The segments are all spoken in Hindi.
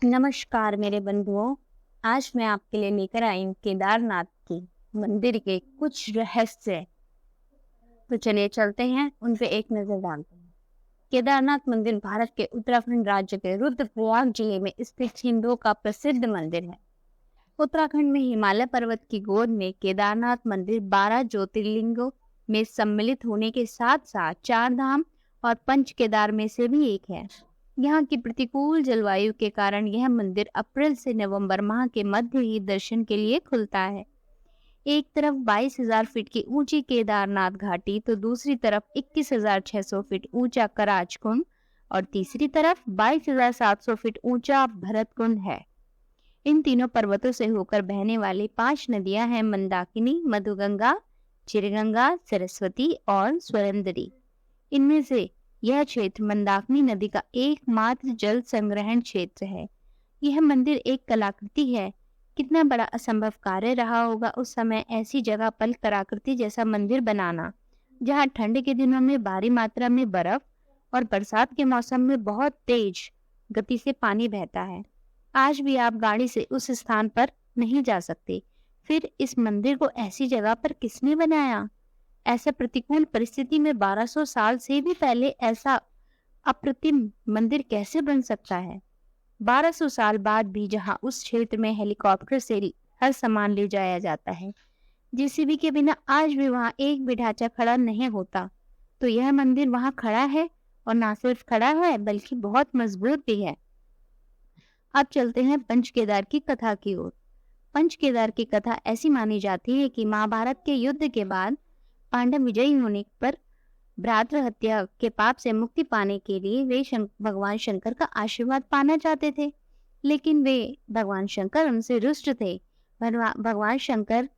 नमस्कार मेरे बंधुओं। आज मैं आपके लिए लेकर आई हूँ केदारनाथ की मंदिर के कुछ रहस्य। तो चलिए चलते हैं, उन पे एक नजर डालते हैं। केदारनाथ मंदिर भारत के उत्तराखंड राज्य के रुद्रप्रयाग जिले में स्थित हिंदुओं का प्रसिद्ध मंदिर है। उत्तराखंड में हिमालय पर्वत की गोद में केदारनाथ मंदिर 12 ज्योतिर्लिंगों में सम्मिलित होने के साथ साथ 4 धाम और पंच केदार में से भी एक है। यहाँ की प्रतिकूल जलवायु के कारण यह मंदिर अप्रैल से नवंबर माह के मध्य ही दर्शन के लिए खुलता है। एक तरफ 22,000 फीट की ऊंची केदारनाथ घाटी तो दूसरी तरफ 21,600 फीट ऊंचा कराच कुंड और तीसरी तरफ 22,700 फीट ऊंचा भरत कुंड है। इन तीनों पर्वतों से होकर बहने वाली 5 नदियां हैं मंदाकिनी, मधुगंगा, चिरगंगा, सरस्वती और स्वरंदरी। इनमें से यह क्षेत्र मंदाकिनी नदी का एकमात्र जल संग्रहण क्षेत्र है। यह मंदिर एक कलाकृति है। कितना बड़ा असंभव कार्य रहा होगा उस समय ऐसी जगह पर कलाकृति जैसा मंदिर बनाना, जहाँ ठंड के दिनों में भारी मात्रा में बर्फ और बरसात के मौसम में बहुत तेज गति से पानी बहता है। आज भी आप गाड़ी से उस स्थान पर नहीं जा सकते। फिर इस मंदिर को ऐसी जगह पर किसने बनाया? ऐसा प्रतिकूल परिस्थिति में 1200 साल से भी पहले ऐसा अप्रतिम मंदिर कैसे बन सकता है? 1200 साल बाद भी जहां उस क्षेत्र में हेलीकॉप्टर से हर सामान ले जाया जाता है, जेसीबी के बिना आज भी वहां एक भी ढांचा खड़ा नहीं होता, तो यह मंदिर वहां खड़ा है और ना सिर्फ खड़ा है बल्कि बहुत मजबूत भी है। अब चलते हैं पंच केदार की कथा की ओर। पंच केदार की कथा ऐसी मानी जाती है कि महाभारत के युद्ध के बाद पांडव विजयी होने पर भ्रातृ हत्या के पाप से मुक्ति पाने के लिए वे भगवान शंकर का आशीर्वाद पाना चाहते थे, लेकिन वे भगवान शंकर उनसे रुष्ट थे। भगवान शंकर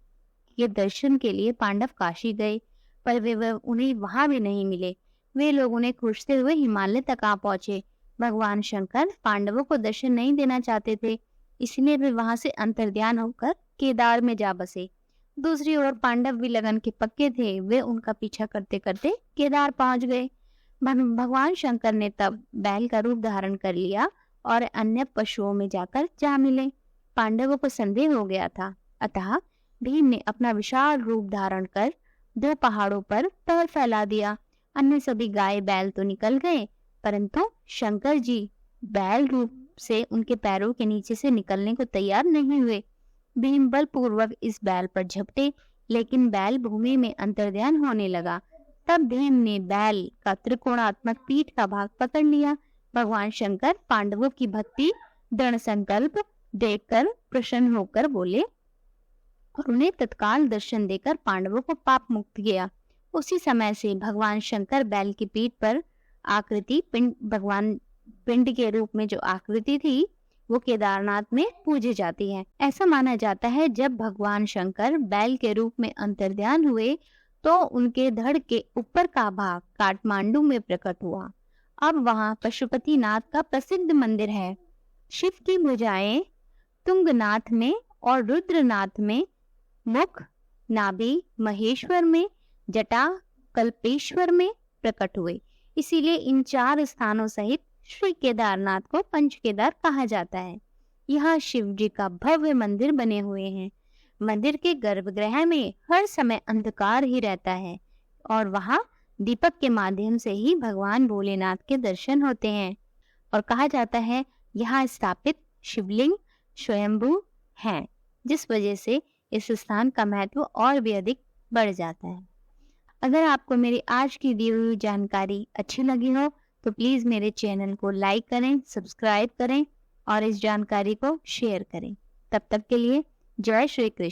के दर्शन के लिए पांडव काशी गए, पर वे उन्हें वहां भी नहीं मिले। वे लोग उन्हें खोजते हुए हिमालय तक आ पहुंचे। भगवान शंकर पांडवों को दर्शन नहीं देना चाहते थे, इसलिए वे वहां से अंतर्ध्यान होकर केदार में जा बसे। दूसरी ओर पांडव भी लगन के पक्के थे। वे उनका पीछा करते करते केदार पहुंच गए। भगवान शंकर ने तब बैल का रूप धारण कर लिया और अन्य पशुओं में जाकर जा मिले। पांडवों को संदेह हो गया था, अतः भीम ने अपना विशाल रूप धारण कर 2 पहाड़ों पर पैर फैला दिया। अन्य सभी गाय बैल तो निकल गए, परंतु शंकर जी बैल रूप से उनके पैरों के नीचे से निकलने को तैयार नहीं हुए। भीम बलपूर्वक इस बैल पर झपटे, लेकिन बैल भूमि में अंतर्ध्यान होने लगा। तब भीम ने बैल का त्रिकोणात्मक पीठ का भाग पकड़ लिया। भगवान शंकर पांडवों की भक्ति दृढ़ संकल्प देखकर प्रसन्न होकर बोले और उन्हें तत्काल दर्शन देकर पांडवों को पाप मुक्त किया। उसी समय से भगवान शंकर बैल की पीठ पर आकृति भगवान पिंड के रूप में जो आकृति थी वो केदारनाथ में पूजी जाती है। ऐसा माना जाता है जब भगवान शंकर बैल के रूप में अंतर्ध्यान हुए तो उनके धड़ के ऊपर का भाग काठमांडू में प्रकट हुआ। अब वहां पशुपतिनाथ का प्रसिद्ध मंदिर है। शिव की भुजाएं तुंगनाथ में और रुद्रनाथ में, मुख नाभि महेश्वर में, जटा कल्पेश्वर में प्रकट हुए। इसीलिए इन 4 स्थानों सहित श्री केदारनाथ को पंच केदार कहा जाता है। यहाँ शिव जी का भव्य मंदिर बने हुए हैं। मंदिर के गर्भगृह में हर समय अंधकार ही रहता है और वहाँ दीपक के माध्यम से ही भगवान भोलेनाथ के दर्शन होते हैं। और कहा जाता है यहाँ स्थापित शिवलिंग स्वयंभू हैं, जिस वजह से इस स्थान का महत्व और भी अधिक बढ़ जाता है। अगर आपको मेरी आज की दी हुई जानकारी अच्छी लगी हो तो प्लीज मेरे चैनल को लाइक करें, सब्सक्राइब करें और इस जानकारी को शेयर करें। तब तक के लिए जय श्री कृष्ण।